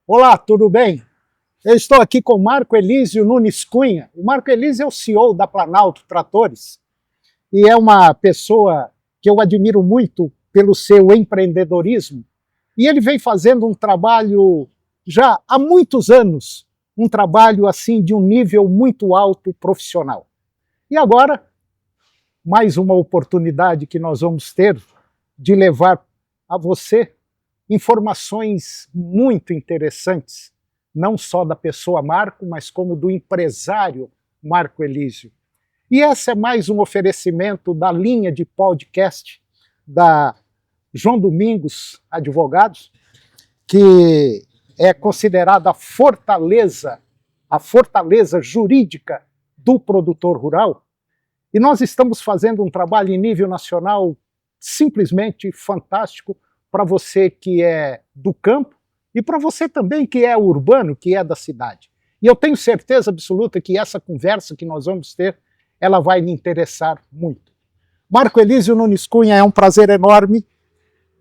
Olá, tudo bem? Eu estou aqui com o Marco Elísio Nunes Cunha. O Marco Elísio é o CEO da Planalto Tratores e é uma pessoa que eu admiro muito pelo seu empreendedorismo. E ele vem fazendo um trabalho já há muitos anos, um trabalho assim de um nível muito alto profissional. E agora, mais uma oportunidade que nós vamos ter de levar a você informações muito interessantes, não só da pessoa Marco, mas como do empresário Marco Elísio. E esse é mais um oferecimento da linha de podcast da João Domingos Advogados, que é considerada a fortaleza jurídica do produtor rural. E nós estamos fazendo um trabalho em nível nacional simplesmente fantástico para você que é do campo e para você também que é urbano, que é da cidade. E eu tenho certeza absoluta que essa conversa que nós vamos ter, ela vai lhe interessar muito. Marco Elísio Nunes Cunha, é um prazer enorme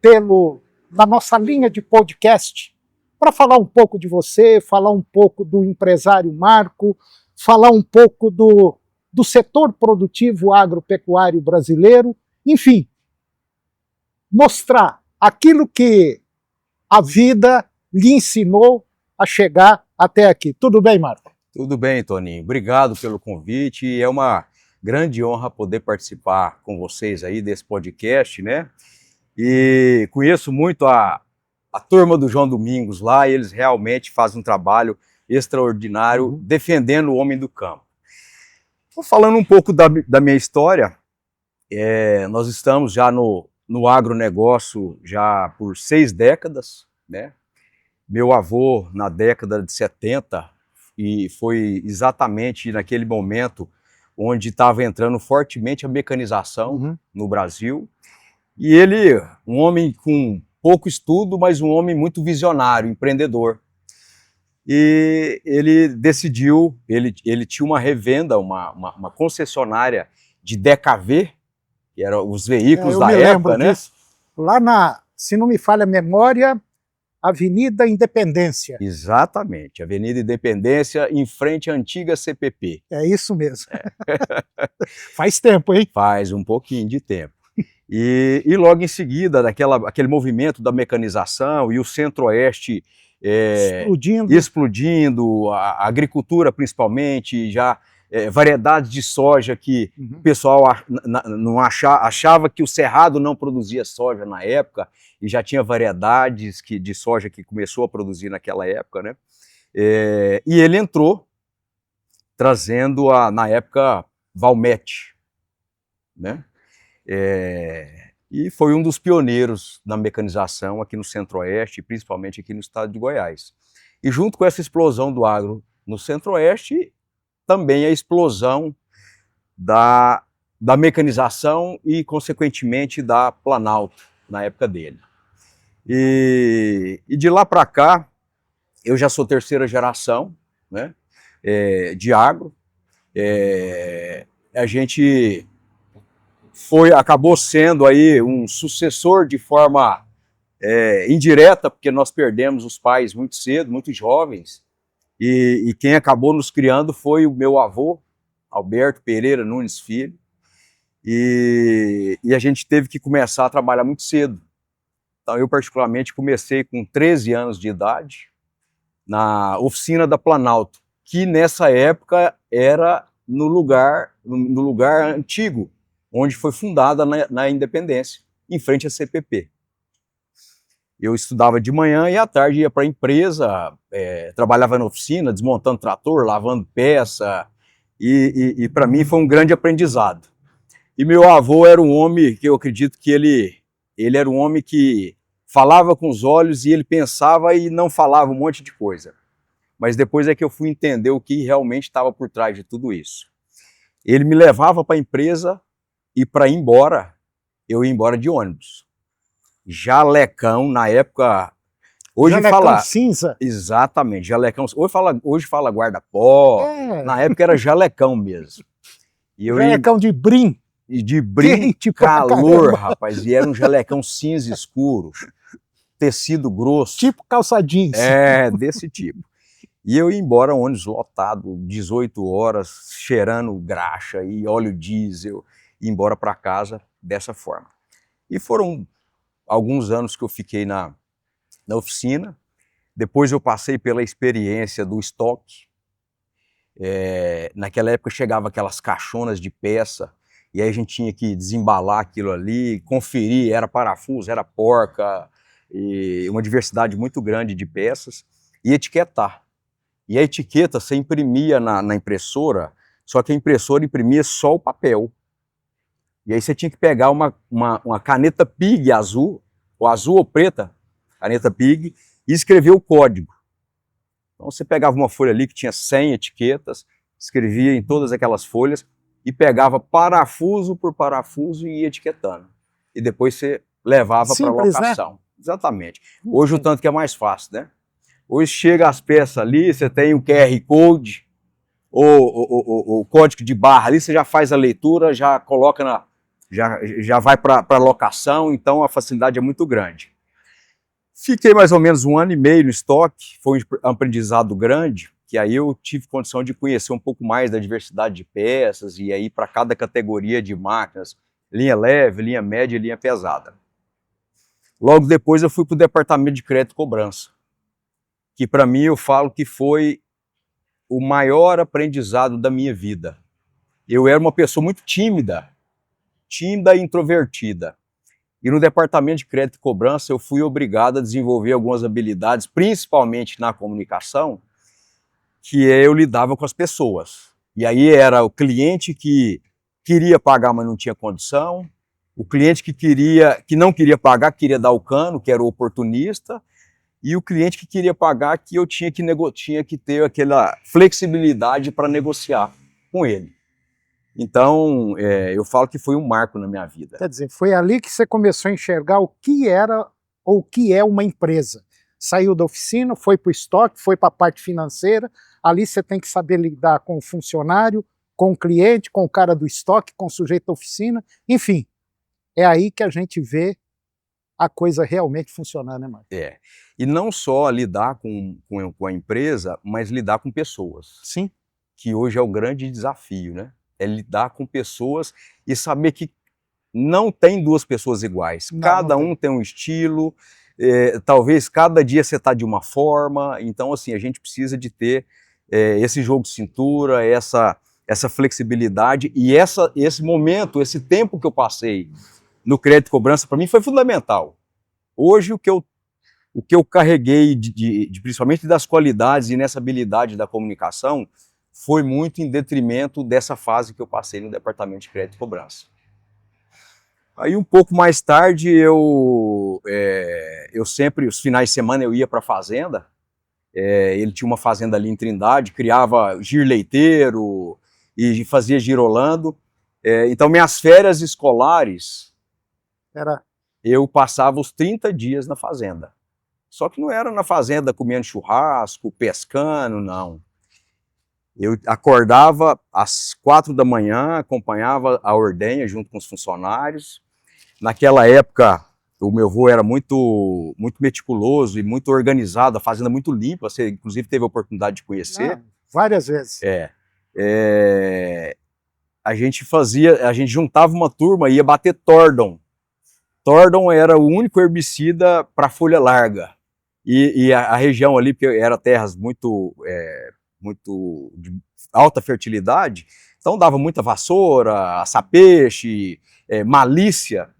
tê-lo na nossa linha de podcast para falar um pouco de você, falar um pouco do empresário Marco, falar um pouco do setor produtivo agropecuário brasileiro, enfim, mostrar aquilo que a vida lhe ensinou a chegar até aqui. Tudo bem, Marco? Tudo bem, Toninho. Obrigado pelo convite. É uma grande honra poder participar com vocês aí desse podcast, né? E conheço muito a turma do João Domingos lá, e eles realmente fazem um trabalho extraordinário defendendo o homem do campo. Falando um pouco da minha história, nós estamos já no agronegócio já por 6 décadas, né? Meu avô, na década de 70, e foi exatamente naquele momento onde estava entrando fortemente a mecanização no Brasil. E ele, um homem com pouco estudo, mas um homem muito visionário, empreendedor. E ele decidiu, ele tinha uma revenda, uma concessionária de DKV, que eram os veículos da época, né? Disso. Lá se não me falha a memória, Avenida Independência. Exatamente, Avenida Independência, em frente à antiga CPP. É isso mesmo. Faz tempo, hein? Faz um pouquinho de tempo. E logo em seguida, aquele movimento da mecanização e o Centro-Oeste explodindo, a agricultura principalmente, já variedades de soja que o pessoal não achava que o Cerrado não produzia soja na época, e já tinha variedades de soja que começou a produzir naquela época, né? E ele entrou trazendo, na época, Valmet, né? E foi um dos pioneiros na mecanização aqui no Centro-Oeste, principalmente aqui no estado de Goiás. E junto com essa explosão do agro no Centro-Oeste, também a explosão da mecanização e, consequentemente, da Planalto, na época dele. E de lá para cá, eu já sou 3ª geração, né, de agro. A gente acabou sendo aí um sucessor de forma indireta, porque nós perdemos os pais muito cedo, muito jovens, e quem acabou nos criando foi o meu avô, Alberto Pereira Nunes Filho, e a gente teve que começar a trabalhar muito cedo. Então eu particularmente comecei com 13 anos de idade, na oficina da Planalto, que nessa época era no lugar antigo, onde foi fundada na Independência, em frente à CPP. Eu estudava de manhã e à tarde ia para a empresa, trabalhava na oficina, desmontando trator, lavando peça, e para mim foi um grande aprendizado. E meu avô era um homem que eu acredito que ele era um homem que falava com os olhos e ele pensava e não falava um monte de coisa. Mas depois é que eu fui entender o que realmente estava por trás de tudo isso. Ele me levava para a empresa e para ir embora, eu ia embora de ônibus. Jalecão, na época... Hoje jalecão cinza? Exatamente, jalecão. Hoje fala guarda-pó, na época era jalecão mesmo. E jalecão de brim. E de brim, calor, rapaz, e era um jalecão cinza escuro. tecido grosso. Tipo calça jeans. É, desse tipo. E eu ia embora, ônibus lotado, 18 horas, cheirando graxa e óleo diesel, ia embora para casa dessa forma. E foram alguns anos que eu fiquei na oficina. Depois eu passei pela experiência do estoque. Naquela época chegava aquelas caixonas de peça, e aí a gente tinha que desembalar aquilo ali, conferir, era parafuso, era porca, e uma diversidade muito grande de peças, e etiquetar. E a etiqueta você imprimia na impressora, só que a impressora imprimia só o papel. E aí você tinha que pegar uma caneta PIG azul, ou azul ou preta, caneta PIG, e escrever o código. Então você pegava uma folha ali que tinha 100 etiquetas, escrevia em todas aquelas folhas e pegava parafuso por parafuso e ia etiquetando. E depois você levava para locação. Né? Exatamente. Hoje o tanto que é mais fácil, né? Hoje chega as peças ali, você tem o QR Code, ou o código de barra ali, você já faz a leitura, já coloca já vai para locação, então a facilidade é muito grande. Fiquei mais ou menos 1 ano e meio no estoque, foi um aprendizado grande, que aí eu tive condição de conhecer um pouco mais da diversidade de peças, e aí para cada categoria de máquinas, linha leve, linha média e linha pesada. Logo depois eu fui para o departamento de crédito e cobrança, que para mim eu falo que foi o maior aprendizado da minha vida. Eu era uma pessoa muito tímida e introvertida. E no departamento de crédito e cobrança eu fui obrigado a desenvolver algumas habilidades, principalmente na comunicação, que eu lidava com as pessoas. E aí era o cliente que queria pagar, mas não tinha condição, o cliente que não queria pagar, queria dar o cano, que era o oportunista, e o cliente que queria pagar, que eu tinha que ter aquela flexibilidade para negociar com ele. Então, eu falo que foi um marco na minha vida. Quer dizer, foi ali que você começou a enxergar o que era ou o que é uma empresa. Saiu da oficina, foi para o estoque, foi para a parte financeira, ali você tem que saber lidar com o funcionário, com o cliente, com o cara do estoque, com o sujeito da oficina, enfim. É aí que a gente vê a coisa realmente funcionar, né, Marcos? E não só lidar com a empresa, mas lidar com pessoas. Sim. Que hoje é o grande desafio, né? É lidar com pessoas e saber que não tem duas pessoas iguais. Cada um tem um estilo, talvez cada dia você está de uma forma, então assim, a gente precisa de ter esse jogo de cintura, essa flexibilidade e esse momento, esse tempo que eu passei no crédito e cobrança, para mim foi fundamental. Hoje o que eu carreguei, principalmente das qualidades e nessa habilidade da comunicação, foi muito em detrimento dessa fase que eu passei no departamento de crédito e cobrança. Aí um pouco mais tarde, eu sempre, os finais de semana eu ia para a fazenda, ele tinha uma fazenda ali em Trindade, criava giro leiteiro e fazia girolando, então minhas férias escolares, eu passava os 30 dias na fazenda. Só que não era na fazenda comendo churrasco, pescando, não. Eu acordava às 4 da manhã, acompanhava a ordenha junto com os funcionários. Naquela época, o meu avô era muito meticuloso e muito organizado, a fazenda muito limpa, você inclusive teve a oportunidade de conhecer. Várias vezes. A gente juntava uma turma e ia bater Tordon. Tordon era o único herbicida para folha larga. E a região ali, porque era terras muito de alta fertilidade, então dava muita vassoura, açapeixe, malícia.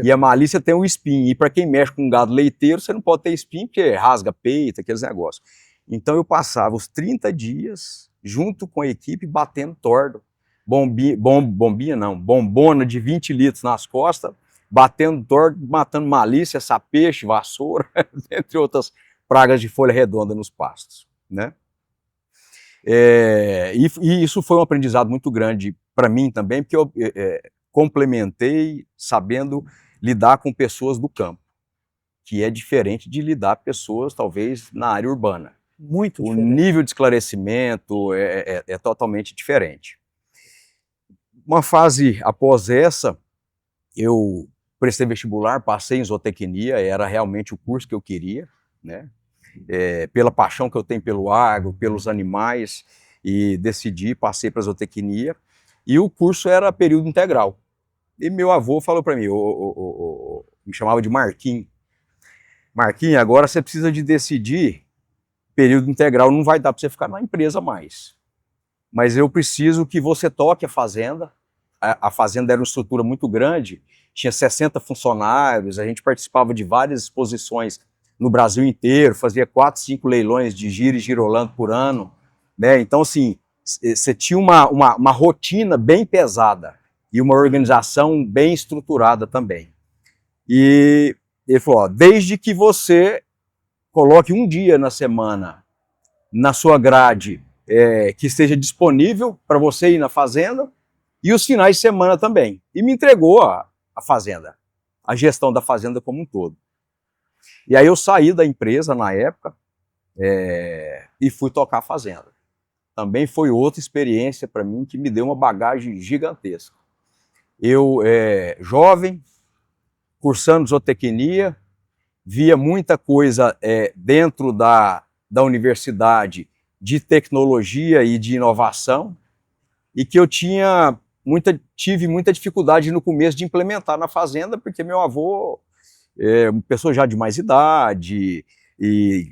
E a malícia tem um espinho, e para quem mexe com gado leiteiro, você não pode ter espinho, porque rasga peito, aqueles negócios. Então eu passava os 30 dias, junto com a equipe, batendo tordo. Bombona de 20 litros nas costas, batendo tordo, matando malícia, sapeixe, vassoura, entre outras pragas de folha redonda nos pastos, né? E isso foi um aprendizado muito grande para mim também, porque eu complementei sabendo lidar com pessoas do campo, que é diferente de lidar com pessoas, talvez, na área urbana. Muito diferente. O nível de esclarecimento é totalmente diferente. Uma fase após essa, eu prestei vestibular, passei em zootecnia, era realmente o curso que eu queria, né? Pela paixão que eu tenho pelo agro, pelos animais, e decidi, passei para zootecnia, e o curso era período integral. E meu avô falou para mim, me chamava de Marquinhos, Marquinhos, agora você precisa de decidir, período integral não vai dar para você ficar na empresa mais, mas eu preciso que você toque a fazenda. A fazenda era uma estrutura muito grande, tinha 60 funcionários, a gente participava de várias exposições no Brasil inteiro, fazia 4, 5 leilões de giro e girolando por ano, né? Então, assim, você tinha uma rotina bem pesada e uma organização bem estruturada também. E ele falou, ó, desde que você coloque um dia na semana na sua grade que esteja disponível para você ir na fazenda, e os finais de semana também. E me entregou a fazenda, a gestão da fazenda como um todo. E aí eu saí da empresa na época e fui tocar a fazenda. Também foi outra experiência para mim que me deu uma bagagem gigantesca. Eu, jovem, cursando zootecnia, via muita coisa dentro da universidade de tecnologia e de inovação, e que eu tive muita dificuldade no começo de implementar na fazenda, porque meu avô uma pessoa já de mais idade, e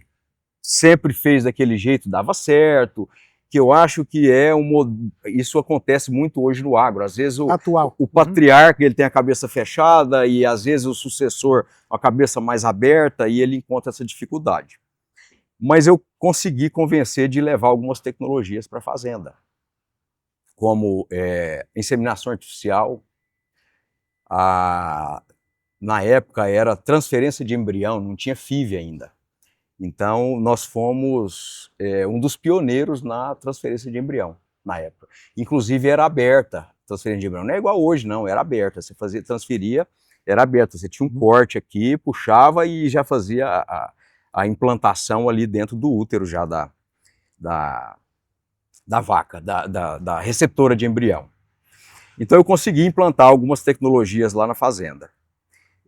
sempre fez daquele jeito, dava certo, que eu acho que isso acontece muito hoje no agro. Às vezes o patriarca ele tem a cabeça fechada, e às vezes o sucessor a cabeça mais aberta, e ele encontra essa dificuldade. Mas eu consegui convencer de levar algumas tecnologias para a fazenda, como inseminação artificial, na época era transferência de embrião, não tinha FIV ainda. Então nós fomos um dos pioneiros na transferência de embrião, na época. Inclusive era aberta a transferência de embrião, não é igual hoje não, era aberta, você transferia, era aberta, você tinha um corte aqui, puxava e já fazia a implantação ali dentro do útero já da vaca, da receptora de embrião. Então eu consegui implantar algumas tecnologias lá na fazenda.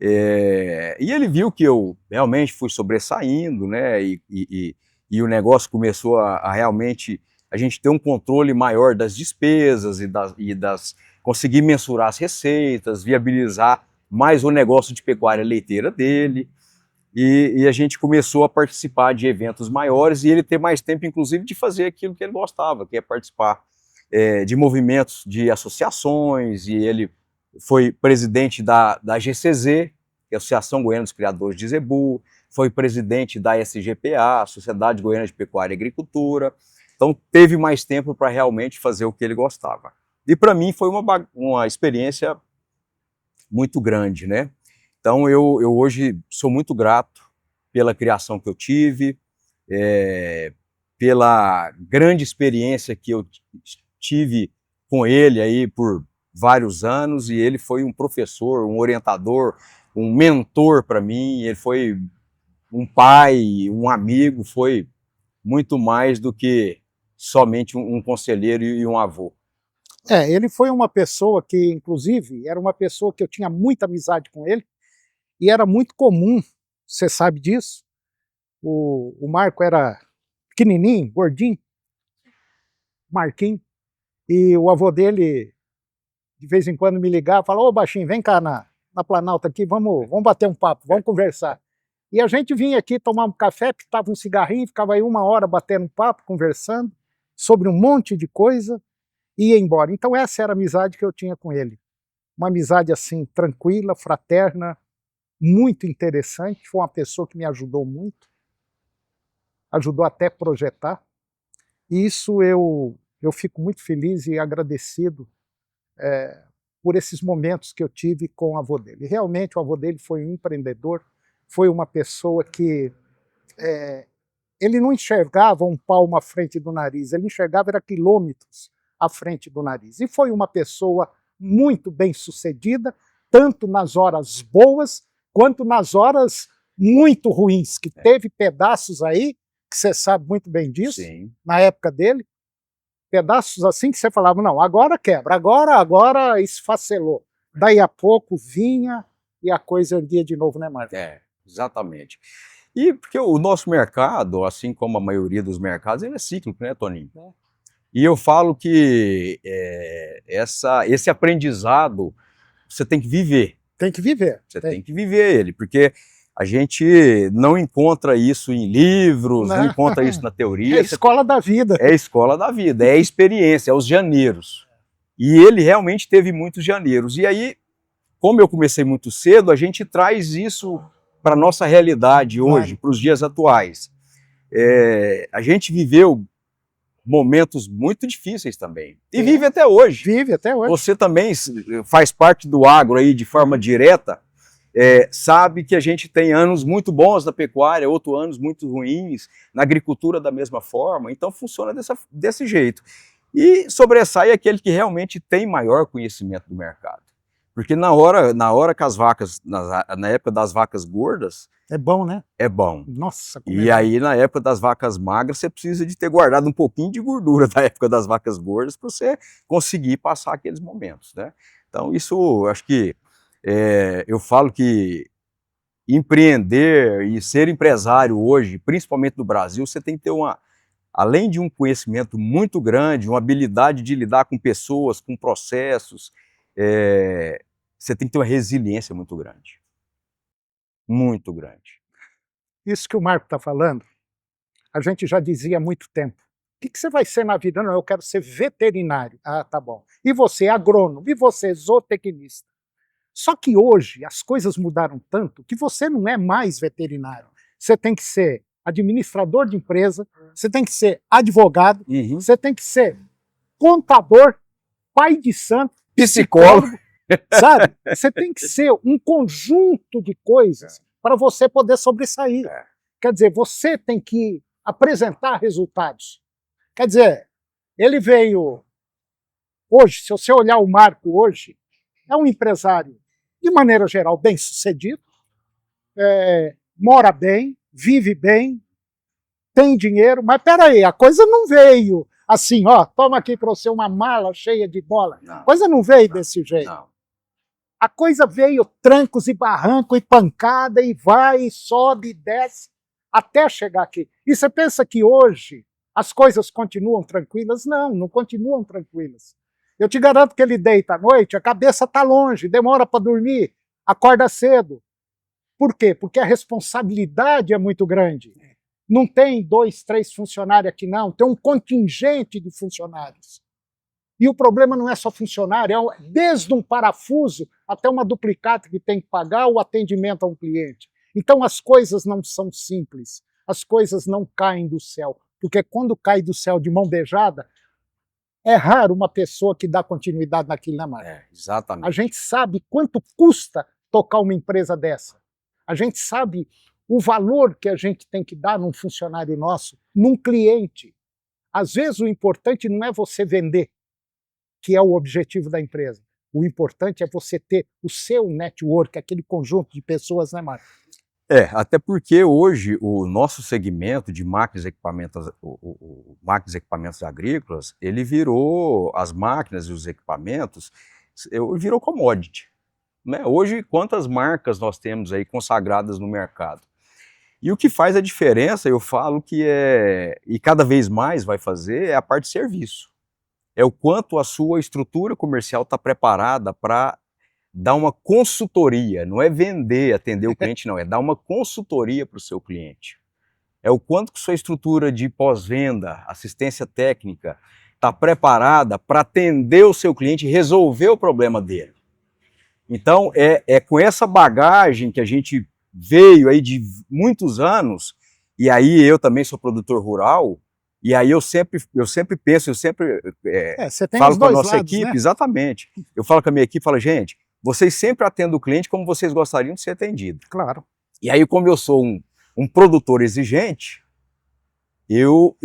E ele viu que eu realmente fui sobressaindo, né? E o negócio começou a realmente a gente ter um controle maior das despesas conseguir mensurar as receitas, viabilizar mais o negócio de pecuária leiteira dele. E a gente começou a participar de eventos maiores, e ele ter mais tempo, inclusive, de fazer aquilo que ele gostava, que é participar de movimentos, de associações, e ele foi presidente da GCZ, que é a Associação Goiana dos Criadores de Zebu, foi presidente da SGPA, Sociedade Goiana de Pecuária e Agricultura, então teve mais tempo para realmente fazer o que ele gostava. E para mim foi uma experiência muito grande, né? Então eu hoje sou muito grato pela criação que eu tive, pela grande experiência que eu tive com ele aí por vários anos, e ele foi um professor, um orientador, um mentor para mim, ele foi um pai, um amigo, foi muito mais do que somente um conselheiro e um avô. Ele foi uma pessoa que, inclusive, era uma pessoa que eu tinha muita amizade com ele, e era muito comum, você sabe disso, o Marco era pequenininho, gordinho, Marquinhos, e o avô dele, de vez em quando, me ligava e falava, ô baixinho, vem cá na Planalto aqui, vamos bater um papo, vamos conversar. E a gente vinha aqui tomar um café, pitava um cigarrinho, ficava aí 1 hora batendo um papo, conversando sobre um monte de coisa, e ia embora. Então essa era a amizade que eu tinha com ele. Uma amizade assim, tranquila, fraterna, muito interessante. Foi uma pessoa que me ajudou muito, ajudou até a projetar. E isso eu fico muito feliz e agradecido por esses momentos que eu tive com o avô dele. Realmente o avô dele foi um empreendedor, foi uma pessoa que ele não enxergava um palmo à frente do nariz, ele enxergava era quilômetros à frente do nariz. E foi uma pessoa muito bem sucedida, tanto nas horas boas, quanto nas horas muito ruins, que teve pedaços aí, que você sabe muito bem disso, Sim. Na época dele, pedaços assim que você falava, não, agora quebra, agora esfacelou. Daí a pouco vinha e a coisa erguia de novo, né, Marco? Exatamente. E porque o nosso mercado, assim como a maioria dos mercados, ele é cíclico, né, Toninho? E eu falo que esse aprendizado você tem que viver. Tem que viver. Você tem que viver ele, porque a gente não encontra isso em livros, não encontra isso na teoria. É a escola da vida. É a escola da vida, é a experiência, é os janeiros. E ele realmente teve muitos janeiros. E aí, como eu comecei muito cedo, a gente traz isso para a nossa realidade hoje, para os dias atuais. A gente viveu momentos muito difíceis também. E vive até hoje. Vive até hoje. Você também faz parte do agro aí de forma direta, sabe que a gente tem anos muito bons na pecuária, outros anos muito ruins, na agricultura da mesma forma, então funciona desse jeito. E sobressai aquele que realmente tem maior conhecimento do mercado. Porque na hora que as vacas, na época das vacas gordas... É bom, né? É bom. Nossa, como E aí, na época das vacas magras, você precisa de ter guardado um pouquinho de gordura da época das vacas gordas para você conseguir passar aqueles momentos, né? Então, isso, acho que eu falo que empreender e ser empresário hoje, principalmente no Brasil, você tem que ter além de um conhecimento muito grande, uma habilidade de lidar com pessoas, com processos, você tem que ter uma resiliência muito grande. Muito grande. Isso que o Marco está falando, a gente já dizia há muito tempo. O que você vai ser na vida? Não, eu quero ser veterinário. Ah, tá bom. E você, agrônomo? E você, zootecnista? Só que hoje as coisas mudaram tanto que você não é mais veterinário. Você tem que ser administrador de empresa, você tem que ser advogado, você tem que ser contador, pai de santo, psicólogo, sabe? Você tem que ser um conjunto de coisas para você poder sobressair. Quer dizer, você tem que apresentar resultados. Quer dizer, ele veio hoje, se você olhar o Marco hoje, é um empresário, de maneira geral, bem sucedido, mora bem, vive bem, tem dinheiro, mas peraí, a coisa não veio assim, ó, toma aqui para você uma mala cheia de dólar. A coisa não veio desse jeito. A coisa veio trancos e barranco e pancada e vai, e sobe e desce até chegar aqui. E você pensa que hoje as coisas continuam tranquilas? Não, não continuam tranquilas. Eu te garanto que ele deita à noite, a cabeça está longe, demora para dormir, acorda cedo. Por quê? Porque a responsabilidade é muito grande. Não tem 2, 3 funcionários aqui não, tem um contingente de funcionários. E o problema não é só funcionário, desde um parafuso até uma duplicata que tem que pagar o atendimento a um cliente. Então as coisas não são simples, as coisas não caem do céu, porque quando cai do céu de mão beijada, é raro uma pessoa que dá continuidade naquilo, né, Mário? Exatamente. A gente sabe quanto custa tocar uma empresa dessa. A gente sabe o valor que a gente tem que dar num funcionário nosso, num cliente. Às vezes o importante não é você vender, que é o objetivo da empresa. O importante é você ter o seu network, aquele conjunto de pessoas, né, Mário? Até porque hoje o nosso segmento de máquinas e equipamentos, máquinas e equipamentos agrícolas, ele virou, as máquinas e os equipamentos, virou commodity. Né? Hoje, quantas marcas nós temos aí consagradas no mercado? E o que faz a diferença, eu falo que e cada vez mais vai fazer, é a parte de serviço. É o quanto a sua estrutura comercial está preparada para dar uma consultoria, não é vender, atender o cliente, não, é dar uma consultoria para o seu cliente. É o quanto que sua estrutura de pós-venda, assistência técnica, está preparada para atender o seu cliente e resolver o problema dele. Então, é com essa bagagem que a gente veio aí de muitos anos, e aí eu também sou produtor rural, e aí eu sempre penso, eu sempre falo com a nossa equipe, né? Exatamente. Eu falo com a minha equipe, falo, gente, vocês sempre atendem o cliente como vocês gostariam de ser atendido. Claro. E aí, como eu sou um produtor exigente, eu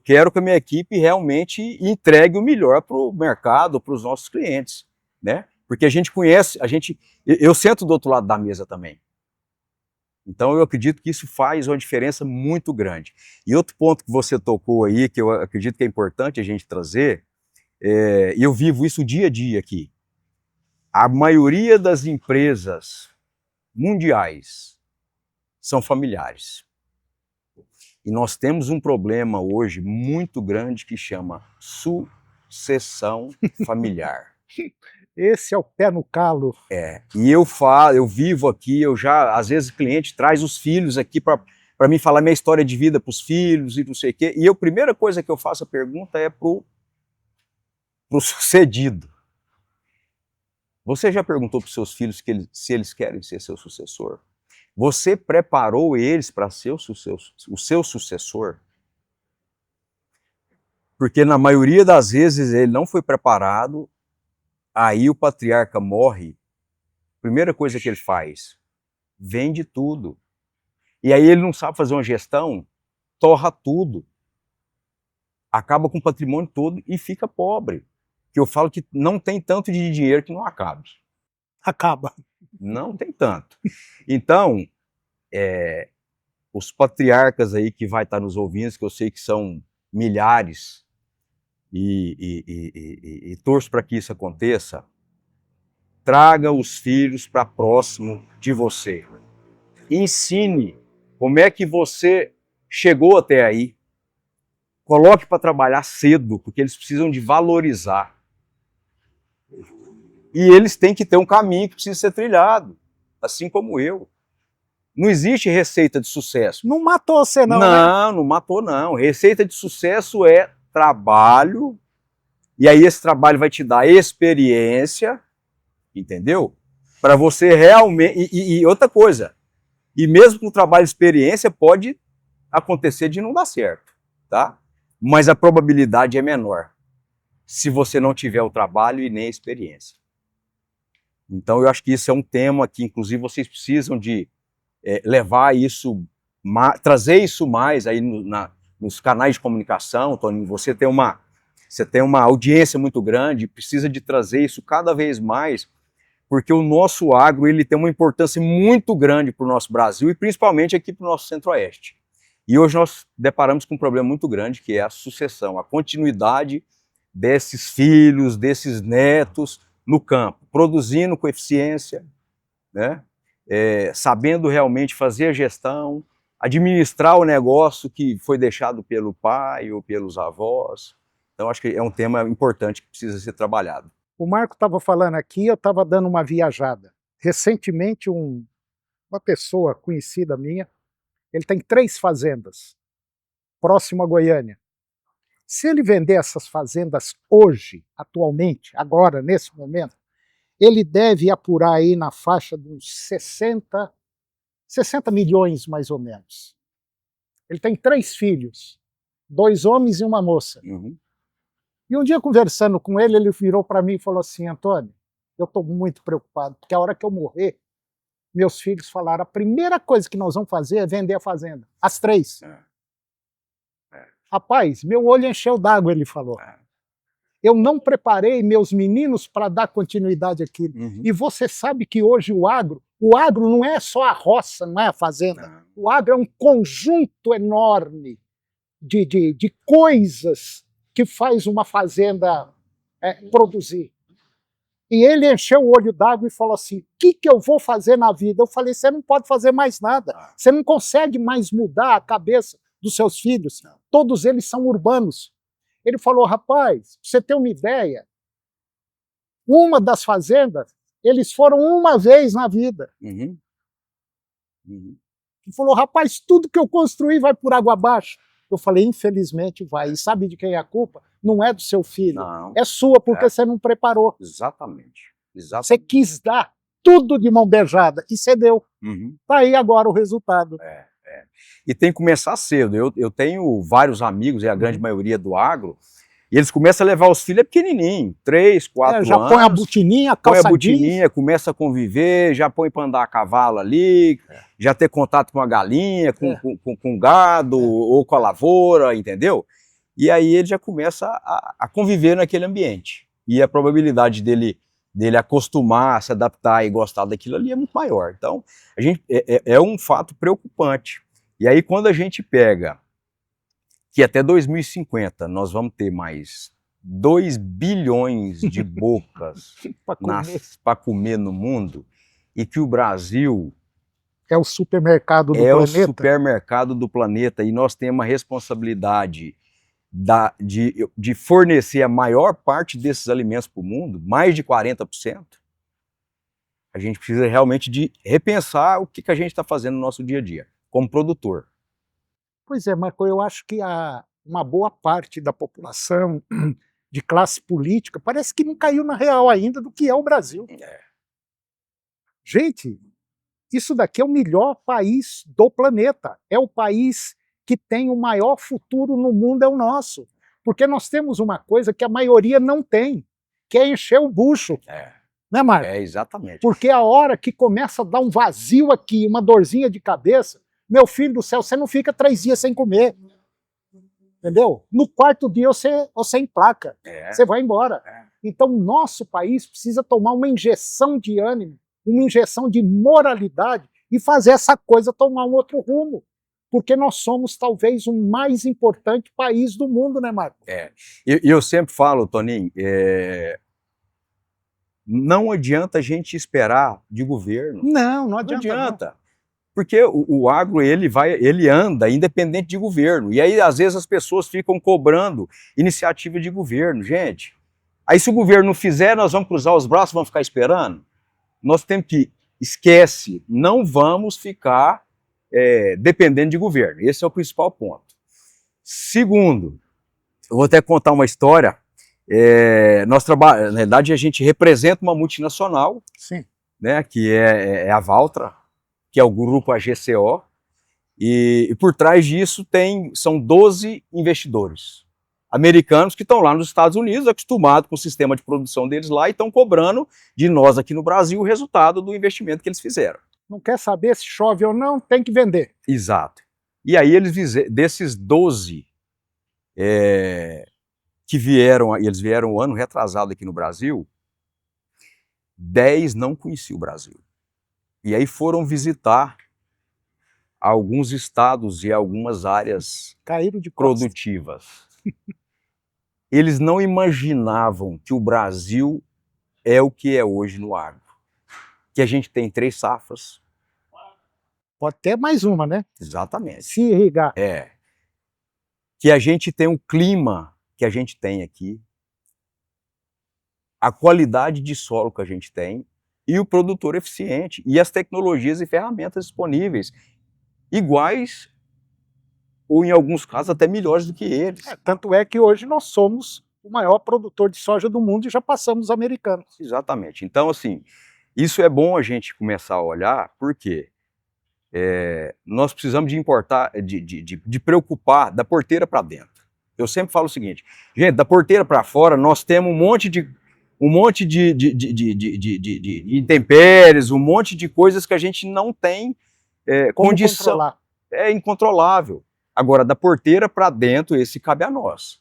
quero que a minha equipe realmente entregue o melhor para o mercado, para os nossos clientes, né? Porque a gente conhece, eu sento do outro lado da mesa também. Então eu acredito que isso faz uma diferença muito grande. E outro ponto que você tocou aí, que eu acredito que é importante a gente trazer, e eu vivo isso dia a dia aqui. A maioria das empresas mundiais são familiares. E nós temos um problema hoje muito grande que chama sucessão familiar. Esse é o pé no calo. E eu vivo aqui, às vezes o cliente traz os filhos aqui para mim falar minha história de vida para os filhos e não sei o quê. E a primeira coisa que eu faço a pergunta é pro sucedido. Você já perguntou para os seus filhos se eles querem ser seu sucessor? Você preparou eles para ser o seu sucessor? Porque na maioria das vezes ele não foi preparado, aí o patriarca morre, primeira coisa que ele faz, vende tudo. E aí ele não sabe fazer uma gestão, torra tudo. Acaba com o patrimônio todo e fica pobre. Que eu falo que não tem tanto de dinheiro que não acabe. Acaba. Não tem tanto. Então, os patriarcas aí que vai estar nos ouvindo, que eu sei que são milhares, e torço para que isso aconteça, traga os filhos para próximo de você. Ensine como é que você chegou até aí. Coloque para trabalhar cedo, porque eles precisam de valorizar. E eles têm que ter um caminho que precisa ser trilhado, assim como eu. Não existe receita de sucesso. Não matou você não, Não, né? não matou não. Receita de sucesso é trabalho, e aí esse trabalho vai te dar experiência, entendeu? Para você realmente... E outra coisa, e mesmo com o trabalho e experiência pode acontecer de não dar certo, tá? Mas a probabilidade é menor se você não tiver o trabalho e nem a experiência. Então eu acho que isso é um tema que inclusive vocês precisam de levar isso, trazer isso mais aí nos canais de comunicação. Toninho, você tem uma audiência muito grande, precisa de trazer isso cada vez mais, porque o nosso agro ele tem uma importância muito grande para o nosso Brasil e principalmente aqui para o nosso Centro-Oeste. E hoje nós deparamos com um problema muito grande, que é a sucessão, a continuidade desses filhos, desses netos no campo, produzindo com eficiência, né? Sabendo realmente fazer a gestão, administrar o negócio que foi deixado pelo pai ou pelos avós. Então acho que é um tema importante que precisa ser trabalhado. O Marco estava falando aqui, eu estava dando uma viajada. Recentemente uma pessoa conhecida minha, ele tem 3 fazendas, próximo a Goiânia. Se ele vender essas fazendas hoje, atualmente, agora, nesse momento, ele deve apurar aí na faixa de uns 60 milhões, mais ou menos. Ele tem 3 filhos, 2 homens e uma moça. Uhum. E um dia, conversando com ele, ele virou para mim e falou assim: Antônio, eu estou muito preocupado, porque a hora que eu morrer, meus filhos falaram, a primeira coisa que nós vamos fazer é vender a fazenda. As 3. Rapaz, meu olho encheu d'água, ele falou. Eu não preparei meus meninos para dar continuidade àquilo. Uhum. E você sabe que hoje o agro não é só a roça, não é a fazenda. Não. O agro é um conjunto enorme de coisas que faz uma fazenda produzir. E ele encheu o olho d'água e falou assim: o que eu vou fazer na vida? Eu falei: você não pode fazer mais nada. Você não consegue mais mudar a cabeça dos seus filhos. Todos eles são urbanos. Ele falou: rapaz, pra você ter uma ideia, uma das fazendas, eles foram uma vez na vida. Uhum. Uhum. Ele falou: rapaz, tudo que eu construí vai por água abaixo. Eu falei: infelizmente vai. E sabe de quem é a culpa? Não é do seu filho. Não. É sua, porque você não preparou. Exatamente. Você quis dar tudo de mão beijada e você deu. Uhum. Tá aí agora o resultado. E tem que começar cedo. Eu tenho vários amigos, e a grande maioria do agro, e eles começam a levar os filhos pequenininho, 3, 4 anos. Já põe a botininha, põe calça a botininha, começa a conviver, já põe para andar a cavalo ali, já ter contato com a galinha, com gado, ou com a lavoura, entendeu? E aí ele já começa a conviver naquele ambiente. E a probabilidade dele acostumar, se adaptar e gostar daquilo ali é muito maior. Então, é um fato preocupante. E aí quando a gente pega que até 2050 nós vamos ter mais 2 bilhões de bocas para comer no mundo, e que o Brasil É o supermercado do É o planeta? supermercado do planeta, e nós temos a responsabilidade de fornecer a maior parte desses alimentos para o mundo, mais de 40%. A gente precisa realmente de repensar o que a gente está fazendo no nosso dia a dia, como produtor. Pois é, Marco, eu acho que uma boa parte da população de classe política parece que não caiu na real ainda do que é o Brasil. Gente, isso daqui é o melhor país do planeta. É o país que tem o maior futuro no mundo, é o nosso. Porque nós temos uma coisa que a maioria não tem, que é encher o bucho. Né, Marco? Exatamente. Porque a hora que começa a dar um vazio aqui, uma dorzinha de cabeça, meu filho do céu, você não fica 3 dias sem comer. Entendeu? No 4º dia você emplaca, você vai embora. Então, nosso país precisa tomar uma injeção de ânimo, uma injeção de moralidade e fazer essa coisa tomar um outro rumo. Porque nós somos talvez o mais importante país do mundo, né, Marco? Eu sempre falo, Toninho, não adianta a gente esperar de governo. Não adianta. Não. Porque o agro ele anda independente de governo. E aí, às vezes, as pessoas ficam cobrando iniciativa de governo. Gente, aí se o governo não fizer, nós vamos cruzar os braços, vamos ficar esperando? Nós temos que, esquece, não vamos ficar dependendo de governo. Esse é o principal ponto. Segundo, eu vou até contar uma história. Nós trabalhamos, na verdade, a gente representa uma multinacional, sim, né, que é a Valtra, que é o grupo AGCO, e por trás disso são 12 investidores americanos que estão lá nos Estados Unidos, acostumados com o sistema de produção deles lá, e estão cobrando de nós aqui no Brasil o resultado do investimento que eles fizeram. Não quer saber se chove ou não, tem que vender. Exato. E aí desses 12 que eles vieram o ano retrasado aqui no Brasil, 10 não conheciam o Brasil. E aí foram visitar alguns estados e algumas áreas produtivas. Eles não imaginavam que o Brasil é o que é hoje no agro. Que a gente tem 3 safras. Pode ter mais uma, né? Exatamente. Se irrigar. Que a gente tem o clima que a gente tem aqui, a qualidade de solo que a gente tem, e o produtor eficiente, e as tecnologias e ferramentas disponíveis, iguais, ou em alguns casos até melhores do que eles. Tanto é que hoje nós somos o maior produtor de soja do mundo e já passamos os americanos. Exatamente. Então, assim, isso é bom a gente começar a olhar, porque nós precisamos de importar, de preocupar da porteira para dentro. Eu sempre falo o seguinte, gente, da porteira para fora nós temos um monte de intempéries, um monte de coisas que a gente não tem condição. Controlar. É incontrolável. Agora, da porteira para dentro, esse cabe a nós.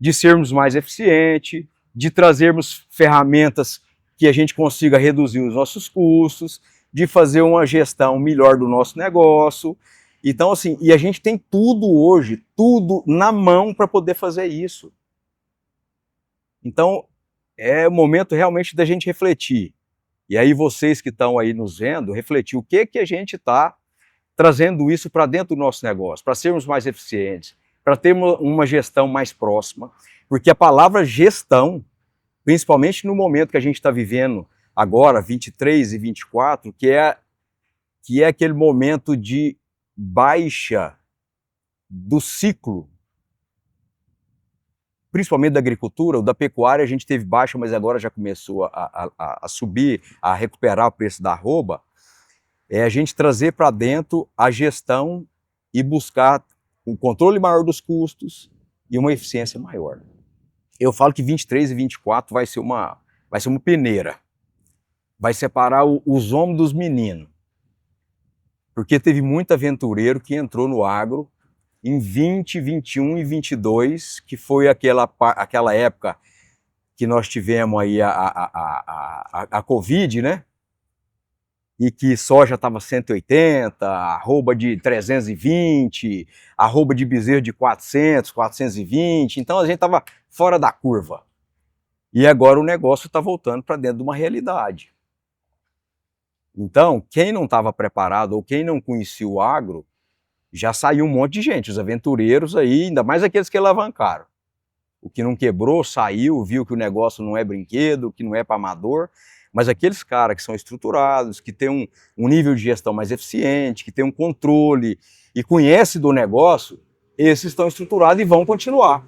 De sermos mais eficientes, de trazermos ferramentas que a gente consiga reduzir os nossos custos, de fazer uma gestão melhor do nosso negócio. Então, assim, e a gente tem tudo hoje, tudo na mão para poder fazer isso. Então, é o momento realmente da gente refletir. E aí vocês que estão aí nos vendo, refletir o que a gente está trazendo isso para dentro do nosso negócio, para sermos mais eficientes, para termos uma gestão mais próxima, porque a palavra gestão, principalmente no momento que a gente está vivendo agora, 23 e 24, que é aquele momento de baixa do ciclo, principalmente da agricultura, ou da pecuária a gente teve baixa, mas agora já começou a subir, a recuperar o preço da arroba, a gente trazer para dentro a gestão e buscar um controle maior dos custos e uma eficiência maior. Eu falo que 23 e 24 vai ser uma peneira, vai separar os homens dos meninos, porque teve muito aventureiro que entrou no agro em 20, 21 e 22, que foi aquela época que nós tivemos aí a Covid, né? E que soja estava 180, arroba de 320, arroba de bezerro de 400, 420, então a gente estava fora da curva. E agora o negócio está voltando para dentro de uma realidade. Então, quem não estava preparado ou quem não conhecia o agro, já saiu um monte de gente, os aventureiros aí, ainda mais aqueles que alavancaram. O que não quebrou, saiu, viu que o negócio não é brinquedo, que não é para amador, mas aqueles caras que são estruturados, que têm um nível de gestão mais eficiente, que tem um controle e conhece do negócio, esses estão estruturados e vão continuar.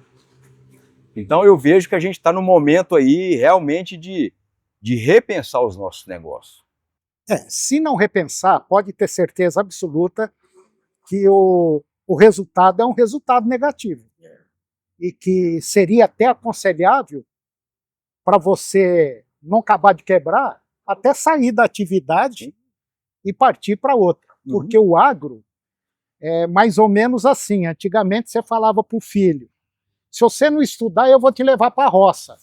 Então eu vejo que a gente está no momento aí realmente de repensar os nossos negócios. Se não repensar, pode ter certeza absoluta que o resultado é um resultado negativo. E que seria até aconselhável para você não acabar de quebrar, até sair da atividade e partir para outra. Porque o agro é mais ou menos assim. Antigamente você falava para o filho, se você não estudar, eu vou te levar para a roça.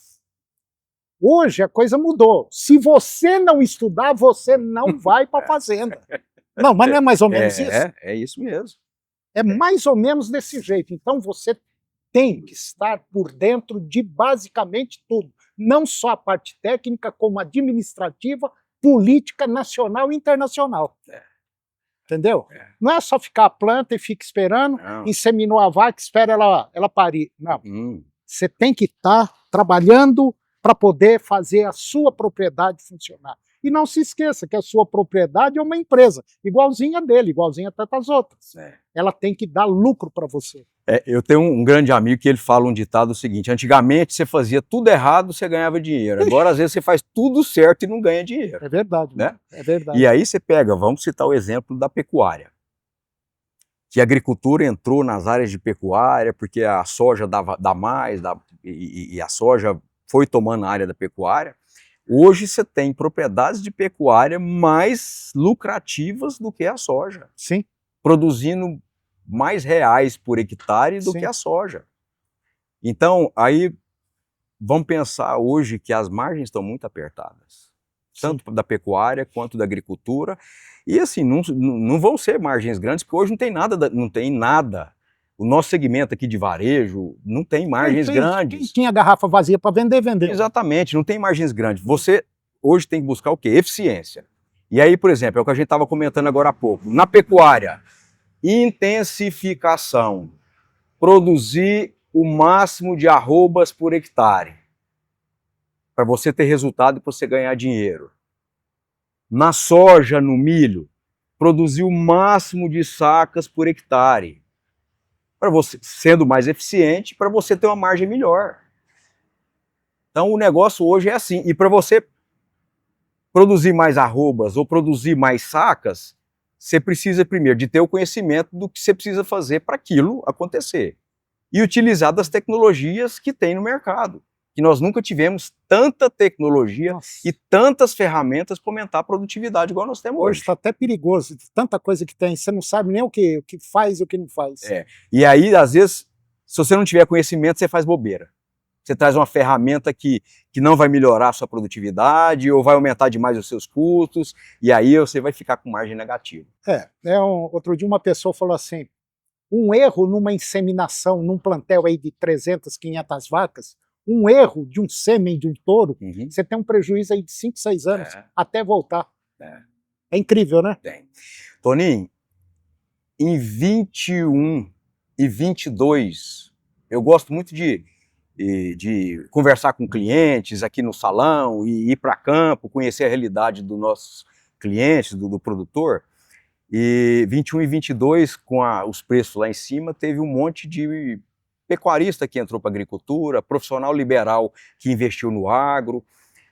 Hoje a coisa mudou. Se você não estudar, você não vai para a fazenda. Não, mas não é mais ou menos isso? É isso mesmo. É mais ou menos desse jeito. Então você tem que estar por dentro de basicamente tudo. Não só a parte técnica, como administrativa, política nacional e internacional. Entendeu? Não é só ficar a planta e fica esperando, inseminou a vaca, espera ela parir. Não. Você tem que estar trabalhando para poder fazer a sua propriedade funcionar. E não se esqueça que a sua propriedade é uma empresa, igualzinha dele, igualzinha a tantas outras. Ela tem que dar lucro para você. Eu tenho um grande amigo que ele fala um ditado seguinte: antigamente você fazia tudo errado, você ganhava dinheiro. Agora, às vezes, você faz tudo certo e não ganha dinheiro. É verdade, né? É verdade. E aí você pega, vamos citar o exemplo da pecuária. Que a agricultura entrou nas áreas de pecuária, porque a soja dá mais, e a soja foi tomando a área da pecuária. Hoje você tem propriedades de pecuária mais lucrativas do que a soja. Sim. Produzindo mais reais por hectare do que a soja. Então, aí, vamos pensar hoje que as margens estão muito apertadas. Tanto da pecuária quanto da agricultura. E assim, não vão ser margens grandes, porque hoje não tem nada. O nosso segmento aqui de varejo não tem margens grandes. Quem tinha garrafa vazia para vender, vendeu. Exatamente, não tem margens grandes. Você hoje tem que buscar o quê? Eficiência. E aí, por exemplo, é o que a gente estava comentando agora há pouco. Na pecuária, intensificação. Produzir o máximo de arrobas por hectare. Para você ter resultado e para você ganhar dinheiro. Na soja, no milho, produzir o máximo de sacas por hectare. Para você, sendo mais eficiente, para você ter uma margem melhor. Então o negócio hoje é assim. E para você produzir mais arrobas ou produzir mais sacas, você precisa primeiro de ter o conhecimento do que você precisa fazer para aquilo acontecer. E utilizar das tecnologias que tem no mercado. Que nós nunca tivemos tanta tecnologia e tantas ferramentas para aumentar a produtividade igual nós temos hoje. Está até perigoso, tanta coisa que tem, você não sabe nem o que faz e o que não faz. E aí, às vezes, se você não tiver conhecimento, você faz bobeira. Você traz uma ferramenta que não vai melhorar a sua produtividade ou vai aumentar demais os seus custos, e aí você vai ficar com margem negativa. Outro dia uma pessoa falou assim, um erro numa inseminação, num plantel aí de 300, 500 vacas, um erro de um sêmen de um touro, você tem um prejuízo aí de 5, 6 anos, até voltar. É incrível, né? Tem. Toninho, em 21 e 22, eu gosto muito de conversar com clientes aqui no salão, e ir para campo, conhecer a realidade dos nossos clientes, do produtor. E 21 e 22, com os preços lá em cima, teve um monte de pecuarista que entrou para a agricultura, profissional liberal que investiu no agro,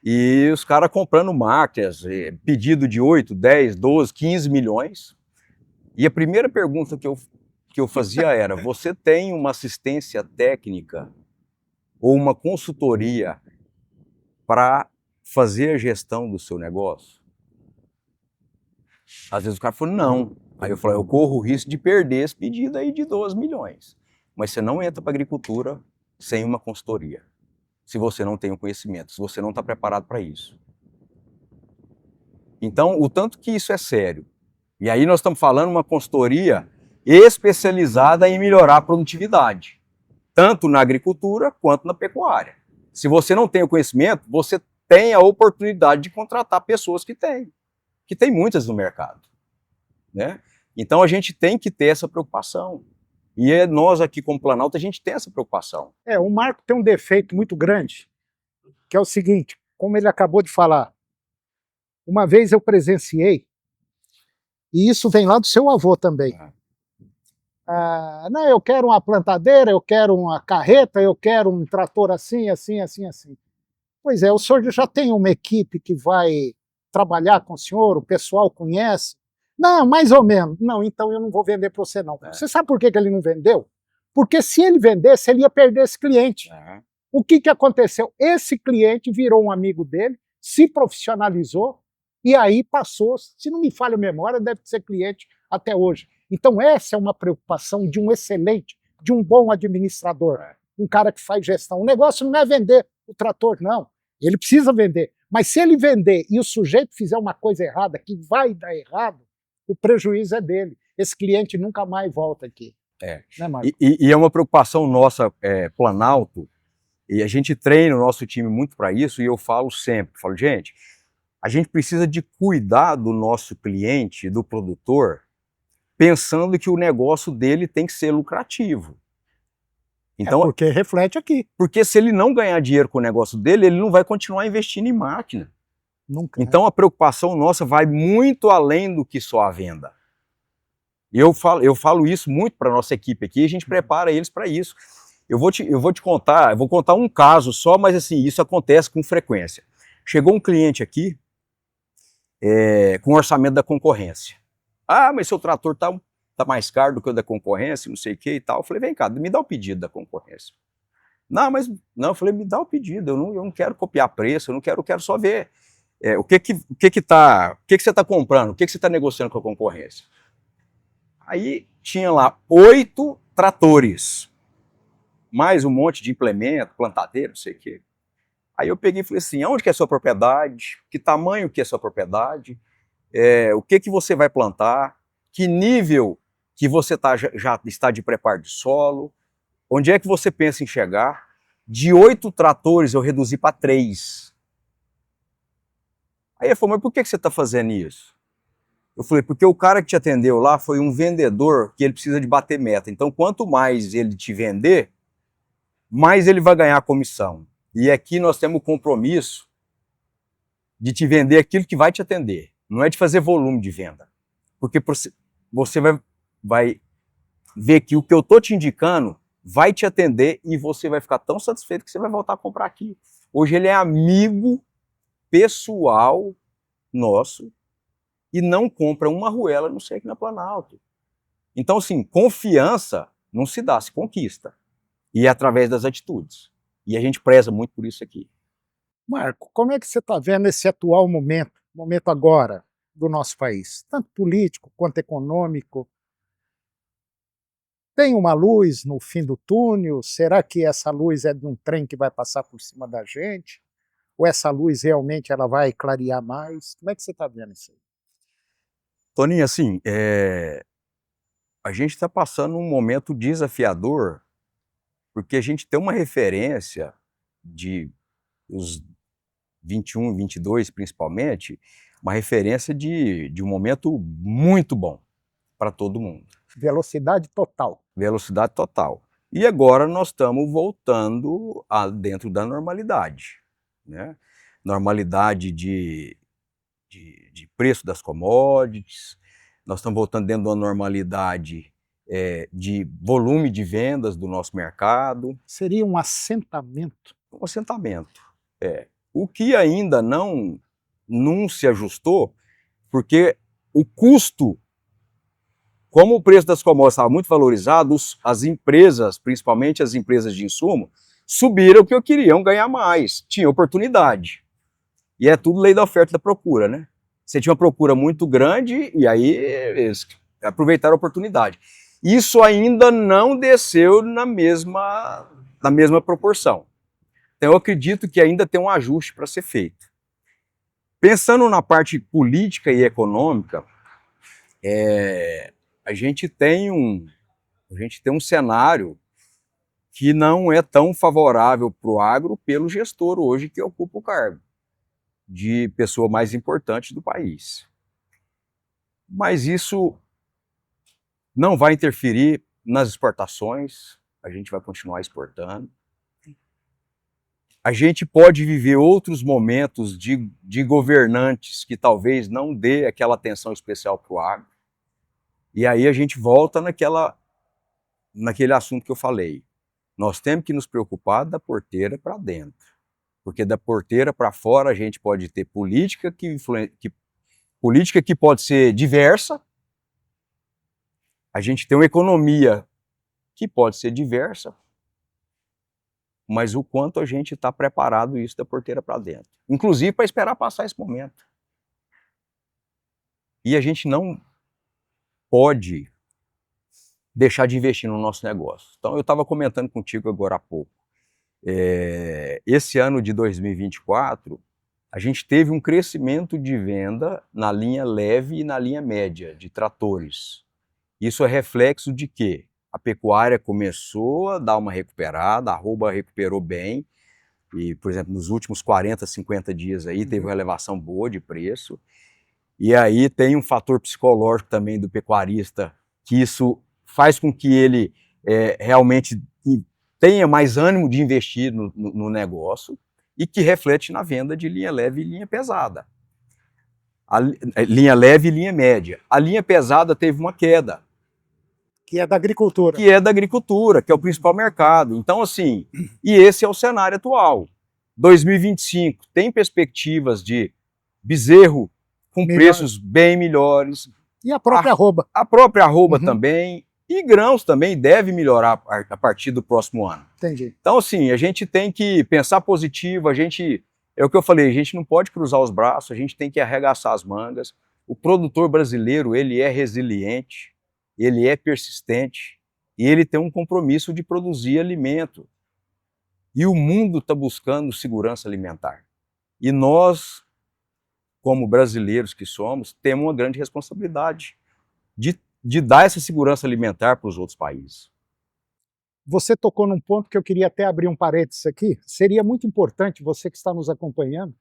e os caras comprando máquinas, pedido de 8, 10, 12, 15 milhões. E a primeira pergunta que eu fazia era, você tem uma assistência técnica ou uma consultoria para fazer a gestão do seu negócio? Às vezes o cara falou, não. Aí eu falei, eu corro o risco de perder esse pedido aí de 12 milhões. Mas você não entra para a agricultura sem uma consultoria, se você não tem o conhecimento, se você não está preparado para isso. Então, o tanto que isso é sério. E aí nós estamos falando uma consultoria especializada em melhorar a produtividade, tanto na agricultura quanto na pecuária. Se você não tem o conhecimento, você tem a oportunidade de contratar pessoas que têm. que tem muitas no mercado, né? Então a gente tem que ter essa preocupação. E nós aqui como Planalto, a gente tem essa preocupação. O Marco tem um defeito muito grande, que é o seguinte, como ele acabou de falar, uma vez eu presenciei, e isso vem lá do seu avô também. Não, eu quero uma plantadeira, eu quero uma carreta, eu quero um trator assim, assim, assim, assim. Pois é, o senhor já tem uma equipe que vai trabalhar com o senhor, o pessoal conhece? Não, mais ou menos. Não, então eu não vou vender para você não. Você sabe por que ele não vendeu? Porque se ele vendesse, ele ia perder esse cliente. O que aconteceu? Esse cliente virou um amigo dele, se profissionalizou, e aí passou, se não me falha a memória, deve ser cliente até hoje. Então essa é uma preocupação de um excelente, de um bom administrador, um cara que faz gestão. O negócio não é vender o trator, não. Ele precisa vender. Mas se ele vender e o sujeito fizer uma coisa errada, que vai dar errado, o prejuízo é dele. Esse cliente nunca mais volta aqui. Né, Marco? E é uma preocupação nossa, Planalto, e a gente treina o nosso time muito para isso, e eu falo sempre, gente, a gente precisa de cuidar do nosso cliente, do produtor, pensando que o negócio dele tem que ser lucrativo. Então, porque reflete aqui. Porque se ele não ganhar dinheiro com o negócio dele, ele não vai continuar investindo em máquina. Nunca. Então a preocupação nossa vai muito além do que só a venda. Eu falo isso muito para a nossa equipe aqui, a gente prepara eles para isso. Eu vou contar um caso só, mas assim, isso acontece com frequência. Chegou um cliente aqui com orçamento da concorrência. Ah, mas seu trator tá mais caro do que o da concorrência, não sei o que e tal. Eu falei, vem cá, me dá o pedido da concorrência. Não, eu falei, me dá o pedido, eu não quero copiar preço, eu quero só ver o que você está comprando, o que você está negociando com a concorrência. Aí tinha lá 8 tratores, mais um monte de implemento, plantadeira, não sei o quê. Aí eu peguei e falei assim, onde que é a sua propriedade? Que tamanho que é a sua propriedade? O que você vai plantar? Que nível que você já está de preparo de solo? Onde é que você pensa em chegar? De 8 tratores eu reduzi para 3. Aí ele falou, mas por que você está fazendo isso? Eu falei, porque o cara que te atendeu lá foi um vendedor que ele precisa de bater meta. Então, quanto mais ele te vender, mais ele vai ganhar comissão. E aqui nós temos o compromisso de te vender aquilo que vai te atender. Não é de fazer volume de venda. Porque você vai ver que o que eu estou te indicando vai te atender e você vai ficar tão satisfeito que você vai voltar a comprar aqui. Hoje ele é amigo pessoal nosso e não compra uma arruela, não sei, aqui na Planalto. Então, assim, confiança não se dá, se conquista. E é através das atitudes. E a gente preza muito por isso aqui. Marco, como é que você está vendo esse atual momento agora do nosso país? Tanto político quanto econômico. Tem uma luz no fim do túnel? Será que essa luz é de um trem que vai passar por cima da gente? Ou essa luz realmente ela vai clarear mais? Como é que você está vendo isso aí? Toninho, assim, a gente está passando um momento desafiador, porque a gente tem uma referência de os 21, 22 principalmente, uma referência de um momento muito bom para todo mundo. Velocidade total. Velocidade total. E agora nós estamos voltando dentro da normalidade, né? Normalidade de preço das commodities, nós estamos voltando dentro de uma normalidade de volume de vendas do nosso mercado. Seria um assentamento? Um assentamento, O que ainda não se ajustou, porque o custo, como o preço das commodities estava muito valorizado, as empresas, principalmente as empresas de insumo, subiram porque queriam ganhar mais, tinha oportunidade. E é tudo lei da oferta e da procura, né? Você tinha uma procura muito grande e aí eles aproveitaram a oportunidade. Isso ainda não desceu na mesma proporção. Então eu acredito que ainda tem um ajuste para ser feito. Pensando na parte política e econômica, a gente tem um cenário que não é tão favorável para o agro pelo gestor hoje que ocupa o cargo de pessoa mais importante do país. mas isso não vai interferir nas exportações, a gente vai continuar exportando. A gente pode viver outros momentos de governantes que talvez não dê aquela atenção especial para o agro. E aí a gente volta naquele assunto que eu falei. Nós temos que nos preocupar da porteira para dentro. Porque da porteira para fora a gente pode ter política que pode ser diversa, a gente tem uma economia que pode ser diversa, mas o quanto a gente está preparado isso da porteira para dentro. Inclusive para esperar passar esse momento. E a gente não pode deixar de investir no nosso negócio. Então eu estava comentando contigo agora há pouco. Esse ano de 2024, a gente teve um crescimento de venda na linha leve e na linha média de tratores. Isso é reflexo de quê? A pecuária começou a dar uma recuperada, a arroba recuperou bem, e, por exemplo, nos últimos 40, 50 dias aí teve uma elevação boa de preço, e aí tem um fator psicológico também do pecuarista, que isso faz com que ele realmente tenha mais ânimo de investir no negócio, e que reflete na venda de linha leve e linha pesada. Linha leve e linha média. A linha pesada teve uma queda. Que é da agricultura. Que é da agricultura, que é o principal mercado. Então, assim, e esse é o cenário atual. 2025 tem perspectivas de bezerro com preços bem melhores. E a própria arroba. A própria arroba também. E grãos também deve melhorar a partir do próximo ano. Entendi. Então, assim, a gente tem que pensar positivo, é o que eu falei, a gente não pode cruzar os braços, a gente tem que arregaçar as mangas. O produtor brasileiro, ele é resiliente, ele é persistente e ele tem um compromisso de produzir alimento. E o mundo está buscando segurança alimentar. E nós, como brasileiros que somos, temos uma grande responsabilidade de dar essa segurança alimentar para os outros países. Você tocou num ponto que eu queria até abrir um parênteses aqui. Seria muito importante, você que está nos acompanhando,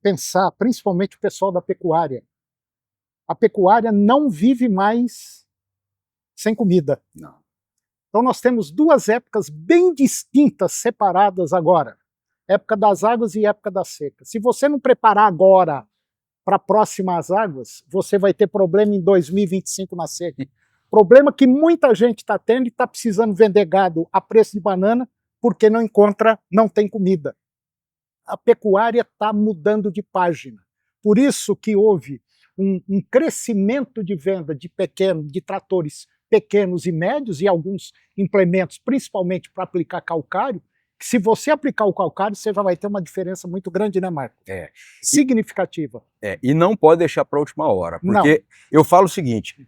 pensar, principalmente o pessoal da pecuária. A pecuária não vive mais sem comida. Não. Então nós temos duas épocas bem distintas, separadas agora. Época das águas e época da seca. Se você não preparar agora para próximas águas, você vai ter problema em 2025 na seca. Problema que muita gente está tendo e está precisando vender gado a preço de banana porque não tem comida. A pecuária está mudando de página. Por isso que houve um crescimento de venda de tratores pequenos e médios e alguns implementos, principalmente para aplicar calcário, que se você aplicar o calcário, você já vai ter uma diferença muito grande, né, Marco? Significativa. E não pode deixar para a última hora, porque eu falo o seguinte,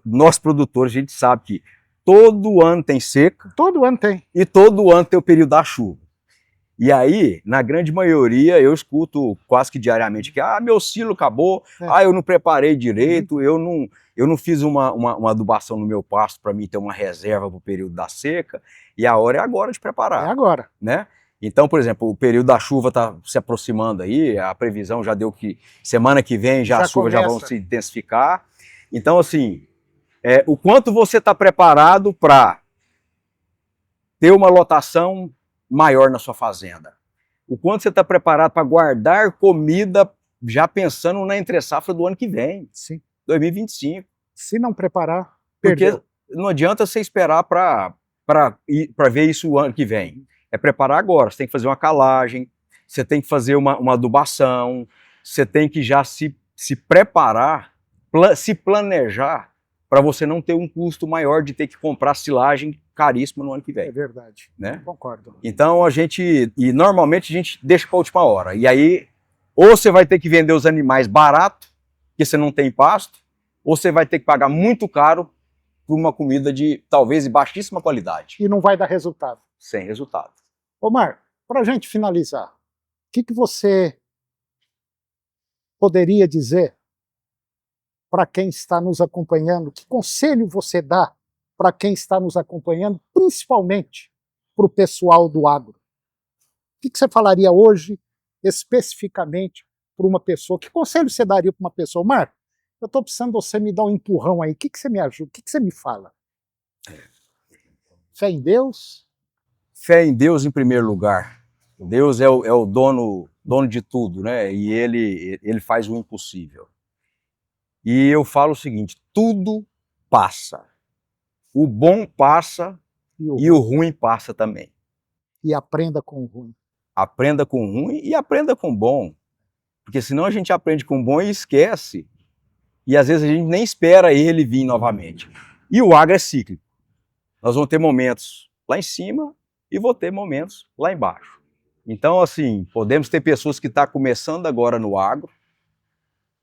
nós produtores, a gente sabe que todo ano tem seca. Todo ano tem. E todo ano tem o período da chuva. E aí, na grande maioria, eu escuto quase que diariamente que meu silo acabou, eu não preparei direito, eu não fiz uma adubação no meu pasto para mim ter uma reserva para o período da seca, e a hora é agora de preparar. É agora. Né? Então, por exemplo, o período da chuva está se aproximando aí, a previsão já deu que semana que vem as chuvas já vão se intensificar. Então, assim, o quanto você está preparado para ter uma lotação maior na sua fazenda. O quanto você está preparado para guardar comida já pensando na entre-safra do ano que vem. Sim. 2025. Se não preparar, porque perdeu. Não adianta você esperar para ver isso o ano que vem. É preparar agora. Você tem que fazer uma calagem, você tem que fazer uma adubação, você tem que já se preparar, se planejar para você não ter um custo maior de ter que comprar silagem caríssima no ano que vem. É verdade, né? Concordo. Então normalmente a gente deixa para a última hora, e aí ou você vai ter que vender os animais barato, porque você não tem pasto, ou você vai ter que pagar muito caro por uma comida talvez de baixíssima qualidade. E não vai dar resultado. Sem resultado. Omar, para a gente finalizar, o que você poderia dizer para quem está nos acompanhando? Que conselho você dá para quem está nos acompanhando, principalmente para o pessoal do agro? O que você falaria hoje, especificamente, para uma pessoa? Que conselho você daria para uma pessoa? Marco, Eu estou precisando você me dar um empurrão aí. O que você me ajuda? O que você me fala? Fé em Deus? Fé em Deus em primeiro lugar. Deus é o dono de tudo, né? E ele faz o impossível. E eu falo o seguinte: tudo passa. O bom passa e o ruim passa também. E aprenda com o ruim. Aprenda com o ruim e aprenda com o bom. Porque senão a gente aprende com o bom e esquece. E às vezes a gente nem espera ele vir novamente. E o agro é cíclico. Nós vamos ter momentos lá em cima e vou ter momentos lá embaixo. Então, assim, podemos ter pessoas que estão começando agora no agro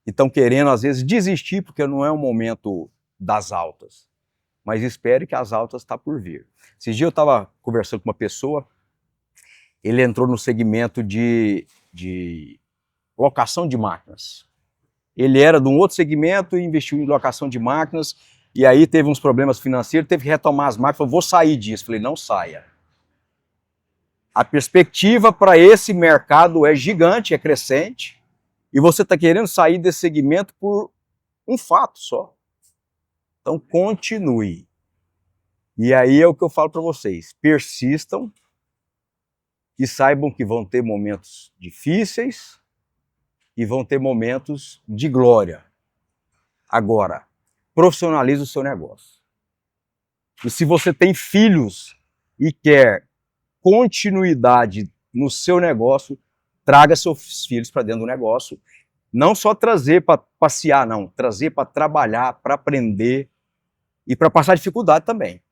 e estão querendo, às vezes, desistir, porque não é o momento das altas. Mas espere que as altas estão por vir. Esses dias eu estava conversando com uma pessoa, ele entrou no segmento de locação de máquinas. Ele era de um outro segmento e investiu em locação de máquinas, e aí teve uns problemas financeiros, teve que retomar as máquinas, falou, vou sair disso. Falei, não saia. A perspectiva para esse mercado é gigante, é crescente, e você está querendo sair desse segmento por um fato só. Então continue. E aí é o que eu falo para vocês, persistam e saibam que vão ter momentos difíceis e vão ter momentos de glória. Agora, profissionalize o seu negócio. E se você tem filhos e quer continuidade no seu negócio, traga seus filhos para dentro do negócio. Não só trazer para passear, não. Trazer para trabalhar, para aprender e para passar dificuldade também.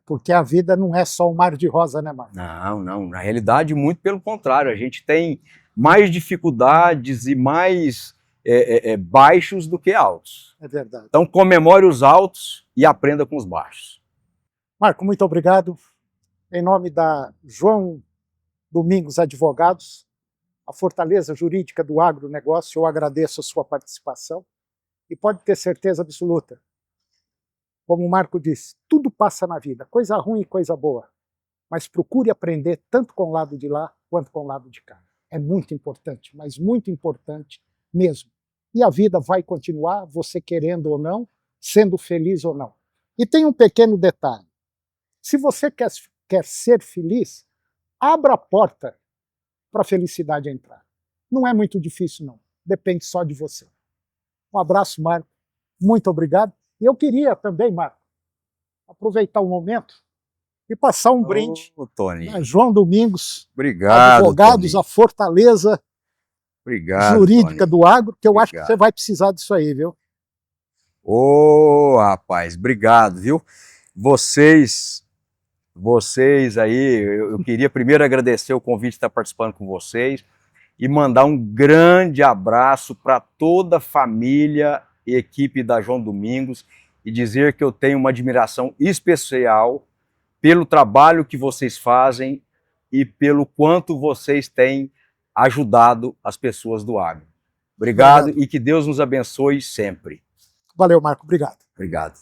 Porque a vida não é só um mar de rosa, né, Marco? Não. Na realidade, muito pelo contrário. A gente tem mais dificuldades e mais baixos do que altos. É verdade. Então, comemore os altos e aprenda com os baixos. Marco, muito obrigado. Em nome da João Domingos Advogados, a fortaleza jurídica do agronegócio, eu agradeço a sua participação e pode ter certeza absoluta, como o Marco disse, tudo passa na vida, coisa ruim e coisa boa, mas procure aprender tanto com o lado de lá quanto com o lado de cá. É muito importante, mas muito importante mesmo. E a vida vai continuar, você querendo ou não, sendo feliz ou não. E tem um pequeno detalhe, se você quer ser feliz, abra a porta para a felicidade entrar. Não é muito difícil, não. Depende só de você. Um abraço, Marco. Muito obrigado. E eu queria também, Marco, aproveitar o momento e passar um brinde Tony. a João Domingos, Obrigado, Advogados, Tony. a fortaleza jurídica Tony. do agro, que eu Obrigado. acho que você vai precisar disso aí, viu? Rapaz, obrigado, viu? Vocês aí, eu queria primeiro agradecer o convite de estar participando com vocês e mandar um grande abraço para toda a família e equipe da João Domingos e dizer que eu tenho uma admiração especial pelo trabalho que vocês fazem e pelo quanto vocês têm ajudado as pessoas do agro. Obrigado e que Deus nos abençoe sempre. Valeu, Marco. Obrigado. Obrigado.